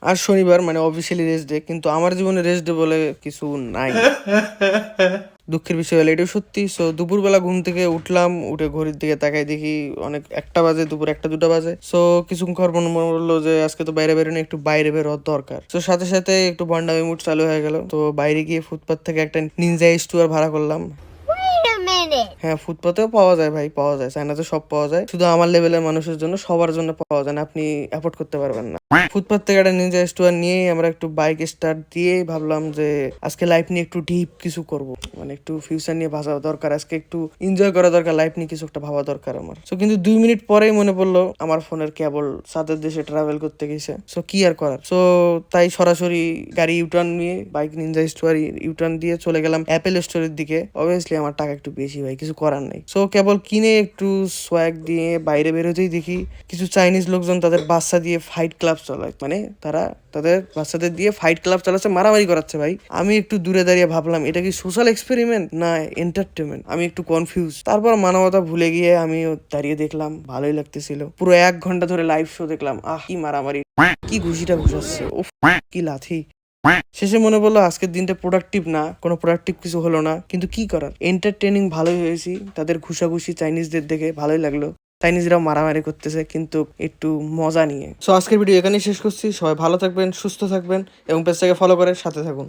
আর শনিবার মানে officially rest day, কিন্তু আমার জীবনে রেস্ট ডে বলে কিছু নাই। দুঃখের বিষয় হলো এটাও সত্যি। সো দুপুরবেলা ঘুম থেকে উঠলাম, উঠে ঘড়ির দিকে তাকাই দেখি অনেক 1টা বাজে, দুপুর 1টা 2টা বাজে। সো কিছুক্ষণ পর মনে পড়লো যে আজকে তো বাইরে বেরোনো, একটু বাইরে বের হওয়ার দরকার। তো সাথে সাথে একটু ভন্ডামি মুড চালু হয়ে গেল। তো বাইরে গিয়ে ফুটপাথ থেকে একটা নিনজা স্টুয়ার ভাড়া করলাম। হ্যাঁ, ফুটপাতেও পাওয়া যায় ভাই, পাওয়া যায়, চায়নাতে সব পাওয়া যায়, শুধু আমার লেভেলের মানুষের জন্য, সবার জন্য পাওয়া যায় না, আপনি অ্যাফোর্ড করতে পারবেন না। ফুটপাত থেকে একটা নিনজা স্টোয়ার নিয়ে আমরা একটু বাইক স্টার্ট দিয়ে ভাবলাম যে আজকে লাইফ নিয়ে একটু ডিপ কিছু করব, মানে একটু ফিউচার নিয়ে ভাবা দরকার, আজকে একটু এনজয় করা দরকার, লাইফ নিয়ে কিছু একটা ভাবা দরকার আমার। সো কিন্তু 2 মিনিট পরেই মনে পড়লো আমার ফোনের কেবল সাদের দেশে ট্রাভেল করতে গেছে। সো কি আর করার, সো তাই সরাসরি গাড়ি ইউটার্ন নিয়ে বাইক নিনজা স্টোয়ার ইউটার্ন দিয়ে চলে গেলাম অ্যাপেল স্টোরের দিকে। অবভিয়াসলি আমার টাকা একটু বেশি ভাই, কিছু করার নাই। সো কেবল কিনে একটু সোয়াগ দিয়ে বাইরে বেরোতেই দেখি কিছু চাইনিজ লোকজন তাদের বাচ্চা দিয়ে ফাইট ক্লাব চালায়, মানে তারা তাদের বাচ্চাদের দিয়ে ফাইট ক্লাব চালাচ্ছে, মারামারি করাচ্ছে ভাই। আমি একটু দূরে দাঁড়িয়ে ভাবলাম এটা কি সোশ্যাল এক্সপেরিমেন্ট না এন্টারটেনমেন্ট, আমি একটু কনফিউজ। তারপর মানবতা ভুলে গিয়ে আমি দাঁড়িয়ে দেখলাম, ভালোই লাগতেছিল। পুরো 1 ঘন্টা ধরে লাইভ শো দেখলাম, কি মারামারি, কি ঘুষিটা ঘুষাচ্ছে, উফ কি লাথি। শেষে মনে পড়লো আজকের দিনটা প্রোডাক্টিভ না, কোনো প্রোডাক্টিভ কিছু হলো না, কিন্তু কি করার, এন্টারটেনিং ভালোই হয়েছি। তাদের ঘুষাঘুষি চাইনিজদের দেখে ভালোই লাগলো, চাইনিজরাও মারামারি করতেছে কিন্তু একটু মজা নিয়ে। সো আজকের ভিডিও এখানেই শেষ করছি। সবাই ভালো থাকবেন, সুস্থ থাকবেন এবং পেজটাকে ফলো করে সাথে থাকুন।